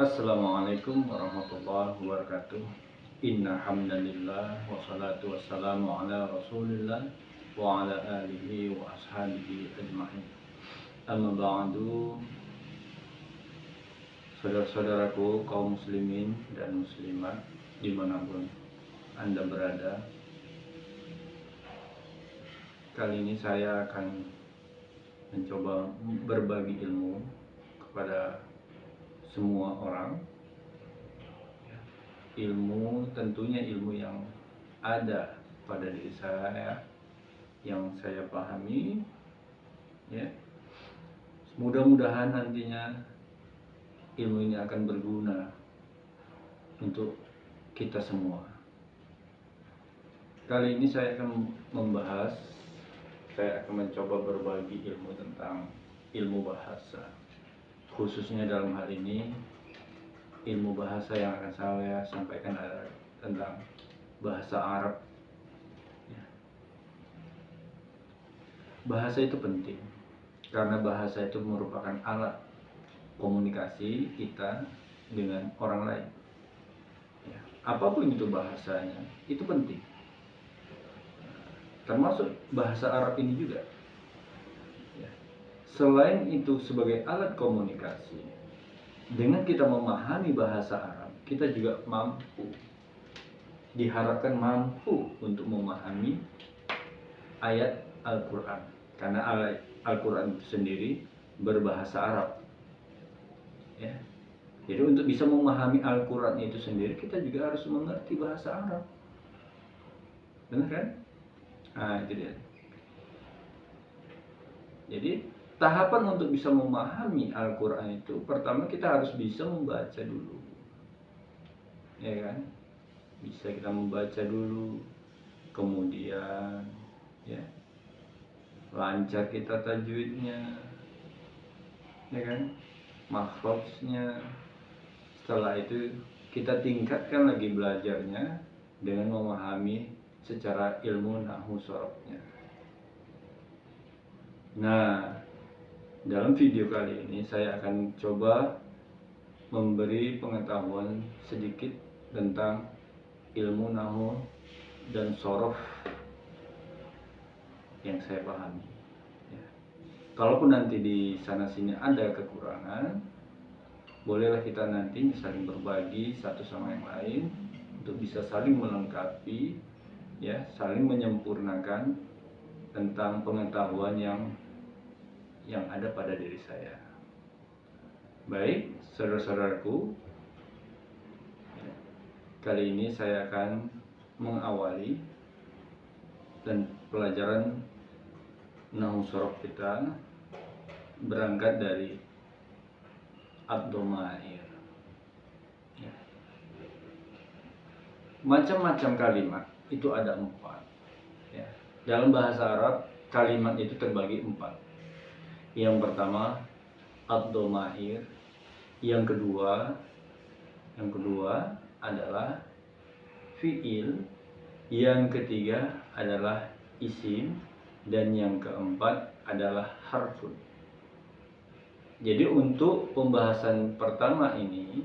Assalamualaikum warahmatullahi wabarakatuh. Inna hamdalillah wassalatu wassalamu ala rasulillah wa ala alihi wa ashabihi ajma'in. Amma ba'du. Saudara-saudaraku kaum muslimin dan muslimat dimanapun Anda berada, kali ini saya akan mencoba berbagi ilmu kepada semua orang. Ilmu tentunya ilmu yang ada pada diri saya, yang saya pahami, ya. Mudah-mudahan nantinya ilmu ini akan berguna untuk kita semua. Kali ini saya akan mencoba berbagi ilmu tentang ilmu bahasa. Khususnya dalam hal ini ilmu bahasa yang akan saya sampaikan adalah tentang bahasa Arab. Bahasa itu penting karena bahasa itu merupakan alat komunikasi kita dengan orang lain. Apapun itu bahasanya, itu penting. Termasuk bahasa Arab ini juga. Selain itu sebagai alat komunikasi, dengan kita memahami bahasa Arab, kita juga diharapkan mampu untuk memahami ayat Al-Quran. Karena ayat Al-Quran itu sendiri berbahasa Arab. Jadi untuk bisa memahami Al-Quran itu sendiri, kita juga harus mengerti bahasa Arab. Benar kan? Nah, itu dia. Jadi tahapan untuk bisa memahami Al-Quran itu, pertama kita harus bisa membaca dulu, ya kan? Bisa kita membaca dulu, kemudian lancar kita tajwidnya, ya kan? Makhrajnya. Setelah itu kita tingkatkan lagi belajarnya dengan memahami secara ilmu nahwu sharafnya. Nah, dalam video kali ini saya akan coba memberi pengetahuan sedikit tentang ilmu nahwu dan sharaf yang saya pahami. Kalaupun nanti di sana sini ada kekurangan, bolehlah kita nanti saling berbagi satu sama yang lain untuk bisa saling melengkapi, saling menyempurnakan tentang pengetahuan yang ada pada diri saya. Baik, saudara-saudaraku, kali ini saya akan mengawali dan pelajaran nahwu sharaf kita berangkat dari ad-dhamair. Macam-macam kalimat itu ada 4. Dalam bahasa Arab kalimat itu terbagi 4. Yang pertama ad-dhamair, yang kedua adalah fiil, yang ketiga adalah isim, dan yang keempat adalah harfun. Jadi untuk pembahasan pertama ini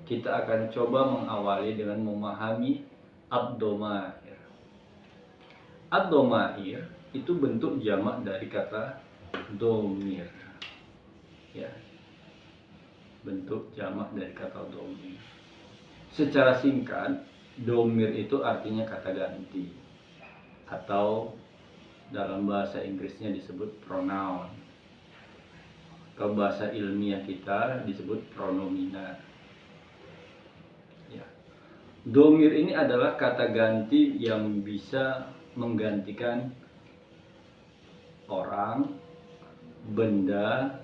kita akan coba mengawali dengan memahami ad-dhamair. Ad-dhamair itu bentuk jamak dari kata dhamir. Bentuk jamak dari kata dhamir. Secara singkat, dhamir itu artinya kata ganti, atau dalam bahasa Inggrisnya disebut pronoun. Kalau bahasa ilmiah kita disebut pronomina. Dhamir ini adalah kata ganti yang bisa menggantikan orang, benda,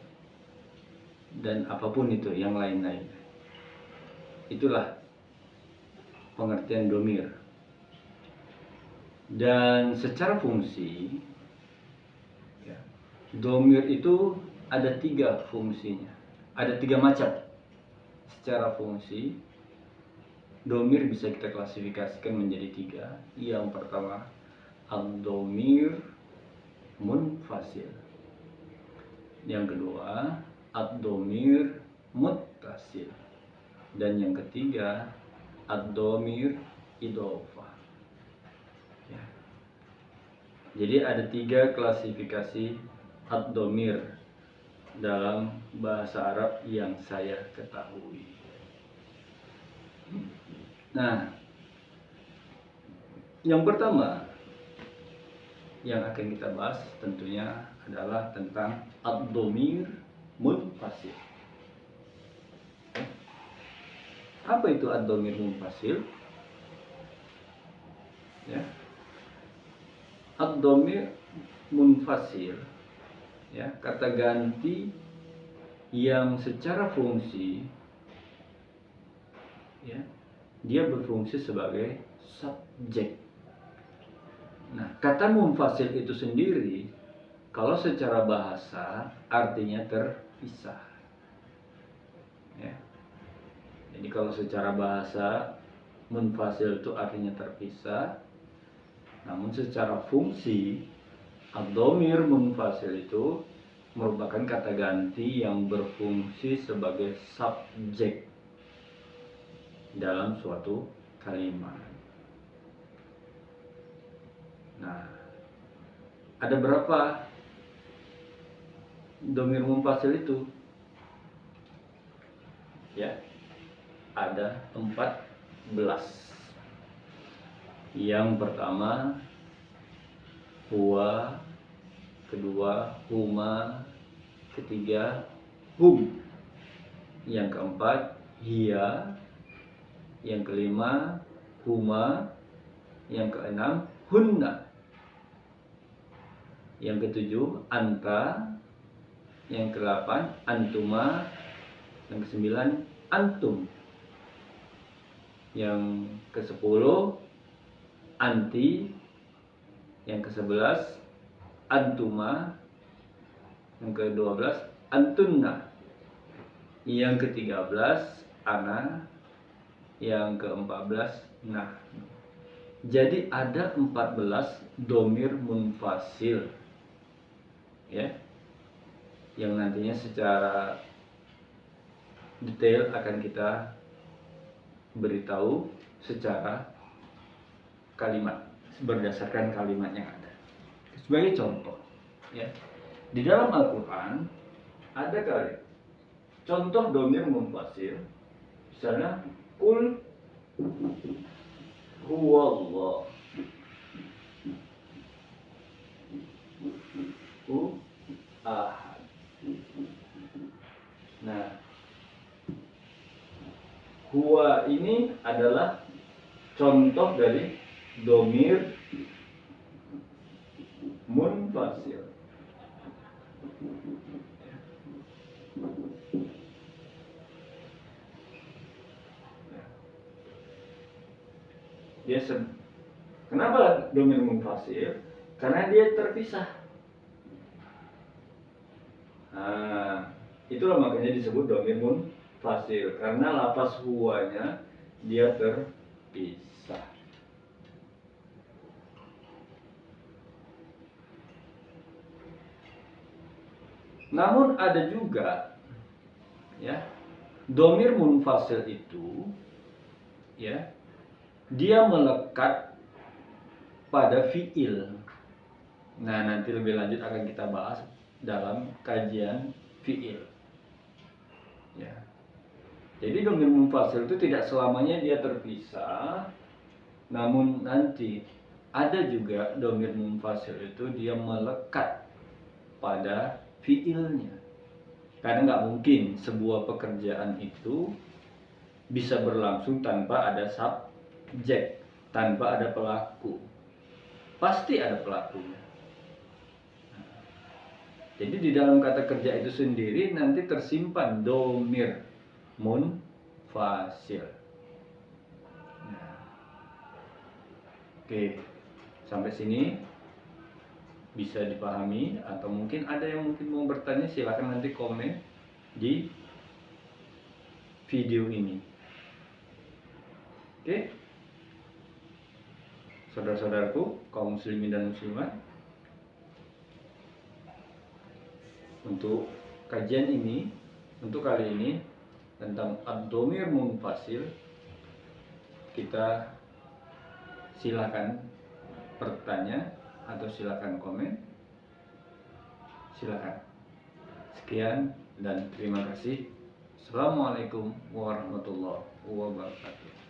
dan apapun itu yang lain-lain. Itulah pengertian dhamir. Dan secara fungsi, dhamir itu ada 3 fungsinya. Ada 3 macam. Secara fungsi, dhamir bisa kita klasifikasikan menjadi 3. Yang pertama, ad-dhamir munfasil. Yang kedua, ad-dhamir muttasil. Dan yang ketiga ad-dhamir idhofah. Ya. Jadi ada 3 klasifikasi ad-dhamir dalam bahasa Arab yang saya ketahui. Nah, yang pertama yang akan kita bahas tentunya adalah tentang ad-dhamir munfasil. Apa itu ad-dhamir munfasil? Ya. Ad-dhamir munfasil, ya, kata ganti yang secara fungsi, ya, dia berfungsi sebagai subjek. Nah, kata munfasil itu sendiri kalau secara bahasa artinya terpisah. Ya. Jadi kalau secara bahasa munfasil itu artinya terpisah. Namun secara fungsi ad-dhamir munfasil itu merupakan kata ganti yang berfungsi sebagai subjek dalam suatu kalimat. Nah, ada berapa dhamir munfasil itu? Ya, ada 14. Yang pertama huwa, kedua huma, ketiga hum, yang keempat hiya, yang kelima huma, yang keenam hunna, yang ketujuh anta, yang kedelapan antuma, yang kesembilan antum, yang kesepuluh anti, yang ke-11 antuma, yang ke-12 antunna, yang ke-13 ana, yang ke-14 nah. Jadi ada 14 dhamir munfasil, ya, yang nantinya secara detail akan kita beritahu secara kalimat berdasarkan kalimat yang ada. Sebagai contoh, ya, di dalam Al-Quran ada kali contoh dhamir munfasil, misalnya qul huwallah, ahad. Nah, huwa ini adalah contoh dari dhamir munfasil. Kenapa dhamir munfasil? Karena dia terpisah. Nah, itulah makanya disebut dhamir munfasil, karena lafaz huwanya dia terpisah. Namun ada juga, ya, dhamir munfasil itu, ya, dia melekat pada fiil. Nah, nanti lebih lanjut akan kita bahas dalam kajian fiil. Ya. Jadi dhamir munfasil itu tidak selamanya dia terpisah, namun nanti ada juga dhamir munfasil itu dia melekat pada fiilnya. Karena nggak mungkin sebuah pekerjaan itu bisa berlangsung tanpa ada subjek, tanpa ada pelaku. Pasti ada pelakunya. Jadi di dalam kata kerja itu sendiri nanti tersimpan dhamir munfasil. Nah, oke, sampai sini bisa dipahami, atau mungkin ada yang mungkin mau bertanya, silakan nanti komen di video ini. Oke, saudara-saudaraku kaum muslimin dan muslimat, untuk kajian ini, untuk kali ini tentang ad-dhamir munfasil, kita silakan bertanya atau silakan komen. Silakan. Sekian dan terima kasih. Assalamualaikum warahmatullahi wabarakatuh.